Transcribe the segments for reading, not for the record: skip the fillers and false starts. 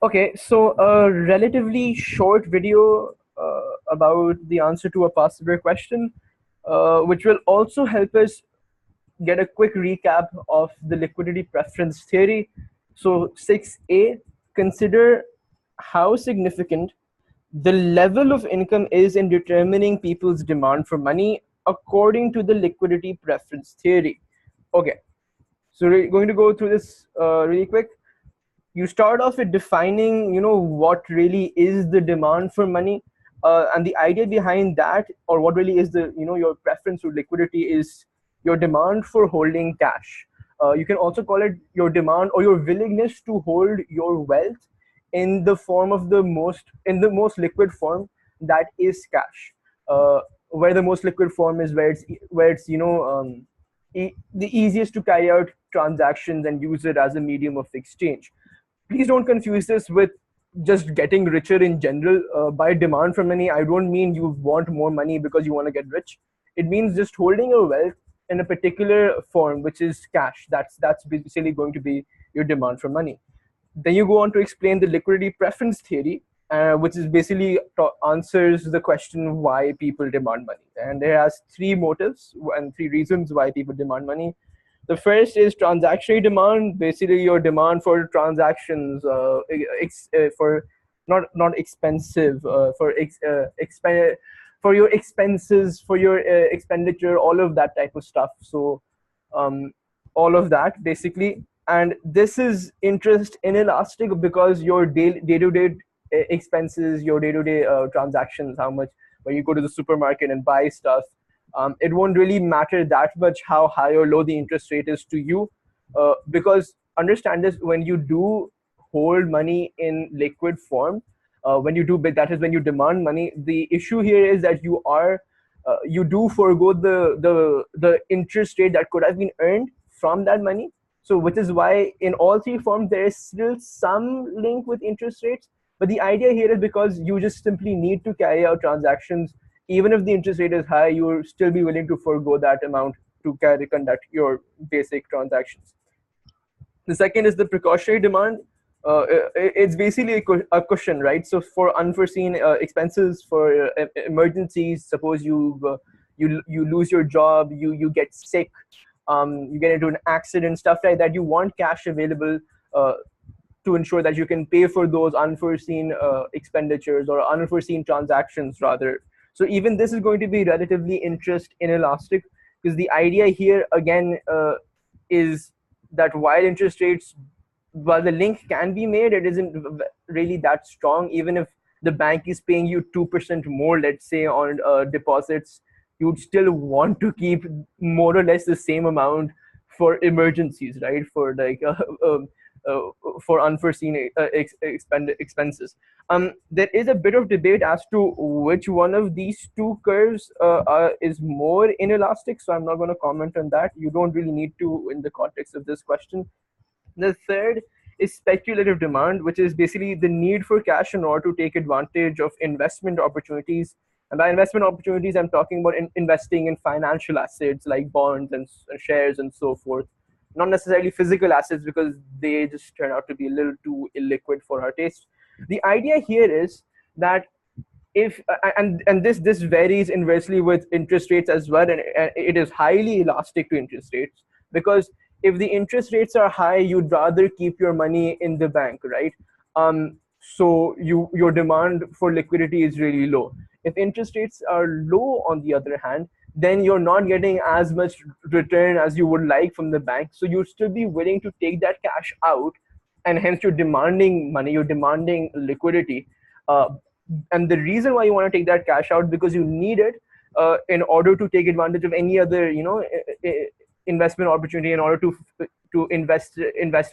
Okay, so a relatively short video about the answer to a past paper question, which will also help us get a quick recap of the liquidity preference theory. So 6A, consider how significant the level of income is in determining people's demand for money according to the liquidity preference theory. Okay, so we're going to go through this really quick. You start off with defining, what really is the demand for money, and the idea behind that, or what really is the, your preference to liquidity is your demand for holding cash. You can also call it your demand or your willingness to hold your wealth in the form of the most liquid form, that is cash. Where the most liquid form is where it's the easiest to carry out transactions and use it as a medium of exchange. Please don't confuse this with just getting richer in general. By demand for money, I don't mean you want more money because you want to get rich. It means just holding your wealth in a particular form, which is cash. That's basically going to be your demand for money. Then you go on to explain the liquidity preference theory, which is basically answers the question why people demand money, and it has three motives and three reasons why people demand money. The first is transactionary demand, basically your demand for transactions, for not expensive, for your expenses, for your expenditure, all of that type of stuff. So all of that basically, and this is interest inelastic because your day-to-day expenses, your day-to-day transactions, how much when you go to the supermarket and buy stuff, it won't really matter that much how high or low the interest rate is to you, because understand this: when you do hold money in liquid form, when you do, but that is when you demand money. The issue here is that you do forego the interest rate that could have been earned from that money. So which is why in all three forms there is still some link with interest rates, but the idea here is because you just simply need to carry out transactions. Even if the interest rate is high, you'll still be willing to forego that amount to conduct your basic transactions. The second is the precautionary demand. It's basically a cushion, right? So for unforeseen expenses, for emergencies, suppose you lose your job, you get sick, you get into an accident, stuff like that. You want cash available to ensure that you can pay for those unforeseen expenditures or unforeseen transactions, rather. So even this is going to be relatively interest inelastic, because the idea here again is that while the link can be made, it isn't really that strong. Even if the bank is paying you 2% more, let's say, on deposits, you'd still want to keep more or less the same amount for emergencies, right? For like uh, for unforeseen expenses. There is a bit of debate as to which one of these two curves is more inelastic, so I'm not going to comment on that. You don't really need to in the context of this question. The third is speculative demand, which is basically the need for cash in order to take advantage of investment opportunities. And by investment opportunities, I'm talking about investing in financial assets like bonds and shares and so forth. Not necessarily physical assets, because they just turn out to be a little too illiquid for our taste. The idea here is that if and this varies inversely with interest rates as well, and it is highly elastic to interest rates, because if the interest rates are high, you'd rather keep your money in the bank, right? So your demand for liquidity is really low. If interest rates are low, on the other hand, then you're not getting as much return as you would like from the bank, so you'd still be willing to take that cash out, and hence you're demanding money, you're demanding liquidity. uh, and the reason why you want to take that cash out, because you need it in order to take advantage of any other investment opportunity, in order to invest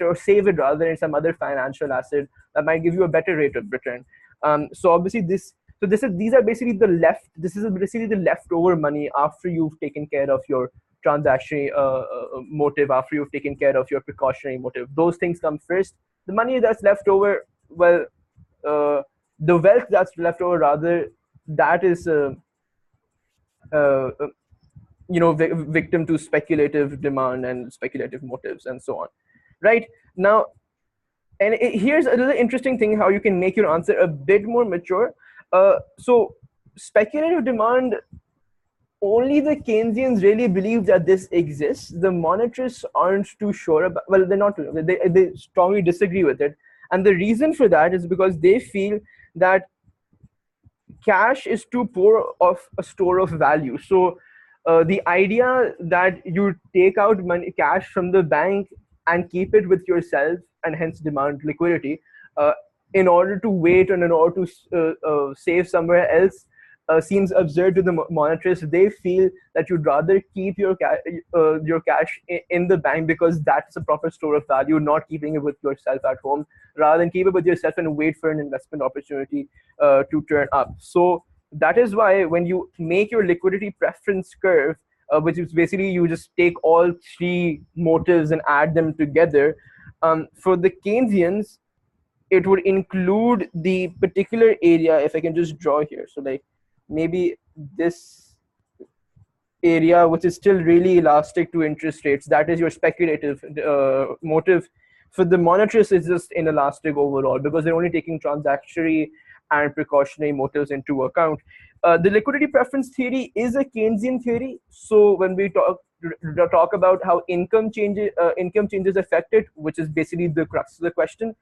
or save it rather in some other financial asset that might give you a better rate of return. So obviously these are basically this is basically the leftover money after you've taken care of your transaction motive, after you've taken care of your precautionary motive. Those things come first. The money that's left over, well, uh, the wealth that's left over, rather, that is uh, uh, victim to speculative demand and speculative motives and so on. Right now, And here's another interesting thing how you can make your answer a bit more mature. So speculative demand, only the Keynesians really believe that this exists. The monetarists aren't too sure about. Well, they're not. They strongly disagree with it, and the reason for that is because they feel that cash is too poor of a store of value. So the idea that you take out money cash from the bank and keep it with yourself and hence demand liquidity uh, in order to wait and in order to save somewhere else seems absurd to the monetarists. They feel that you'd rather keep your cash in the bank because that's a proper store of value, not keeping it with yourself at home, rather than keep it with yourself and wait for an investment opportunity to turn up. So that is why when you make your liquidity preference curve, which is basically you just take all three motives and add them together, for the Keynesians, it would include the particular area. If I can just draw here, so like maybe this area which is still really elastic to interest rates, that is your speculative motive. For the monetarists, it's just inelastic overall because they're only taking transactionary and precautionary motives into account. The liquidity preference theory is a Keynesian theory. So when we talk about how income changes affect it, which is basically the crux of the question,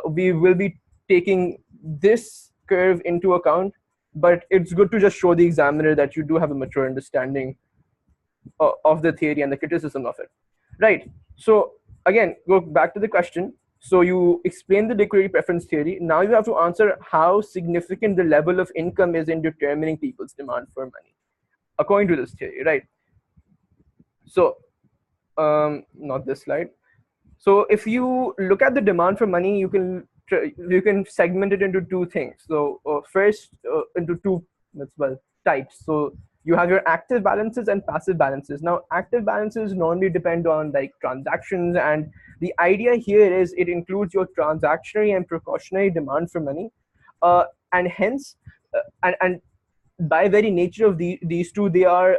we will be taking this curve into account. But it's good to just show the examiner that you do have a mature understanding of the theory and the criticism of it. Right. So again, go back to the question. So you explain the liquidity preference theory. Now you have to answer how significant the level of income is in determining people's demand for money, according to this theory, right? So, not this slide. So if you look at the demand for money, you can segment it into two things. So first, into two types. So you have your active balances and passive balances. Now active balances normally depend on like transactions, and the idea here is it includes your transactionary and precautionary demand for money, and hence and by very nature of these two, they are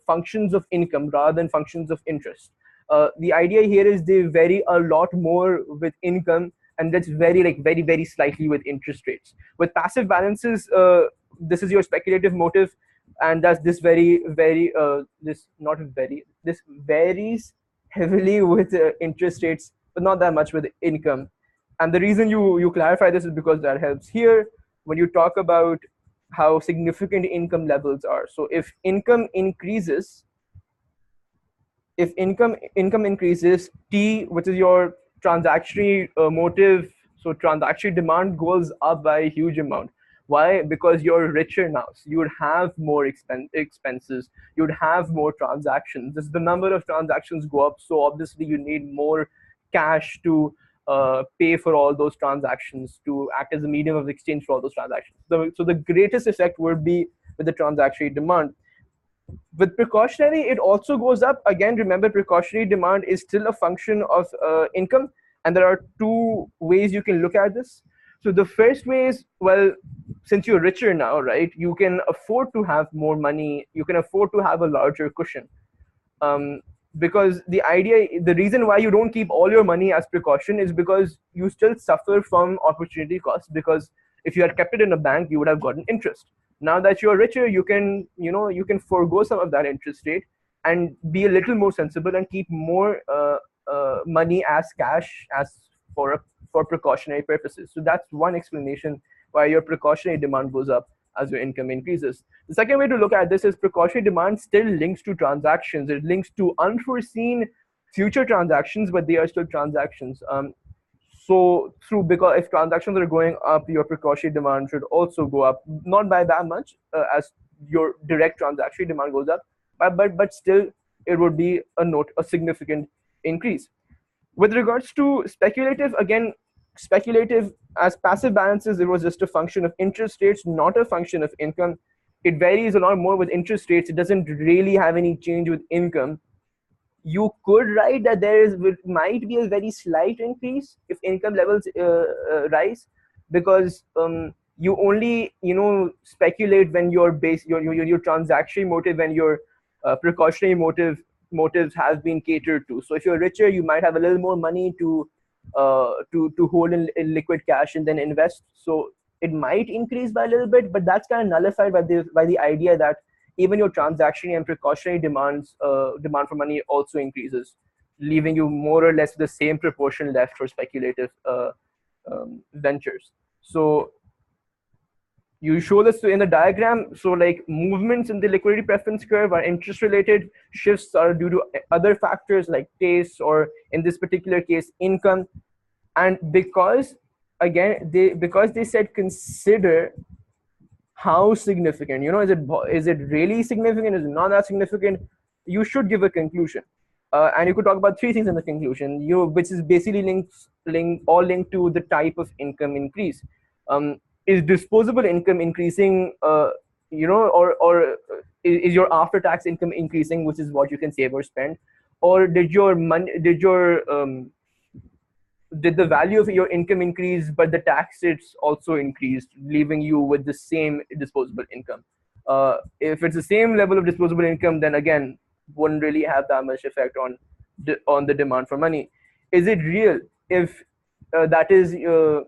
functions of income rather than functions of interest. The idea here is they vary a lot more with income, and that's very slightly with interest rates. With passive balances, this is your speculative motive, and that's this varies heavily with interest rates, but not that much with income. And the reason you clarify this is because that helps here when you talk about how significant income levels are. So if income increases, T, which is your transactionary motive, so transactionary demand goes up by a huge amount. Why? Because you're richer now, so you would have more expenses, you would have more transactions. This the number of transactions go up, so obviously you need more cash to pay for all those transactions, to act as a medium of exchange for all those transactions. So the greatest effect would be with the transactionary demand. With precautionary, it also goes up. Again, remember, precautionary demand is still a function of income, and there are two ways you can look at this. So the first way is, well, since you're richer now, right, you can afford to have more money, you can afford to have a larger cushion. Because the reason why you don't keep all your money as precaution is because you still suffer from opportunity costs, because if you had kept it in a bank, you would have gotten interest. Now that you're richer, you can forego some of that interest rate and be a little more sensible and keep more money as cash as for precautionary purposes. So that's one explanation why your precautionary demand goes up as your income increases. The second way to look at this is precautionary demand still links to transactions. It links to unforeseen future transactions, but they are still transactions. Because if transactions are going up, your precautionary demand should also go up, not by that much as your direct transactionary demand goes up, but still it would be a significant increase. With regards to speculative, again, speculative as passive balances, it was just a function of interest rates, not a function of income. It varies a lot more with interest rates. It doesn't really have any change with income. You could write that might be a very slight increase if income levels rise, because you only speculate when your transactionary motive and your precautionary motives have been catered to. So if you're richer, you might have a little more money to to hold in liquid cash and then invest. So it might increase by a little bit, but that's kind of nullified by the idea that even your transactionary and precautionary demand for money also increases, leaving you more or less the same proportion left for speculative ventures. So you show this in the diagram. So like movements in the liquidity preference curve are interest related, shifts are due to other factors like taste, or in this particular case income. And because they said consider how significant, is it really significant, is it not that significant, you should give a conclusion. And you could talk about three things in the conclusion, which is basically linked to the type of income increase. Is disposable income increasing, or is your after tax income increasing, which is what you can save or spend, or did the value of your income increase, but the tax rates also increased, leaving you with the same disposable income? If it's the same level of disposable income, then again, wouldn't really have that much effect on the demand for money. Is it real? If that is your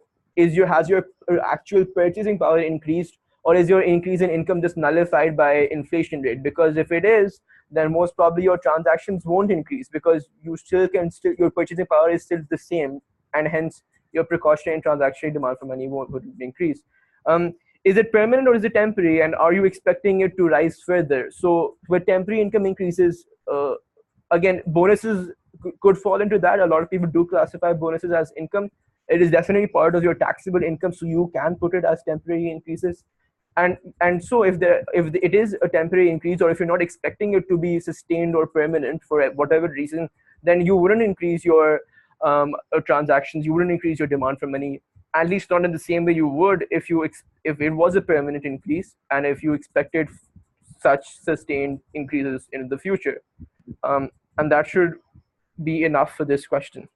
has your actual purchasing power increased, or is your increase in income just nullified by inflation rate? Because if it is, then most probably your transactions won't increase, because you still your purchasing power is still the same, and hence your precautionary and transactionary demand for money would increase. Is it permanent or is it temporary, and are you expecting it to rise further? So with temporary income increases, again, bonuses could fall into that. A lot of people do classify bonuses as income. It is definitely part of your taxable income, so you can put it as temporary increases. And so if it is a temporary increase, or if you're not expecting it to be sustained or permanent for whatever reason, then you wouldn't increase your transactions, you wouldn't increase your demand for money, at least not in the same way you would if it was a permanent increase, and if you expected such sustained increases in the future. And that should be enough for this question.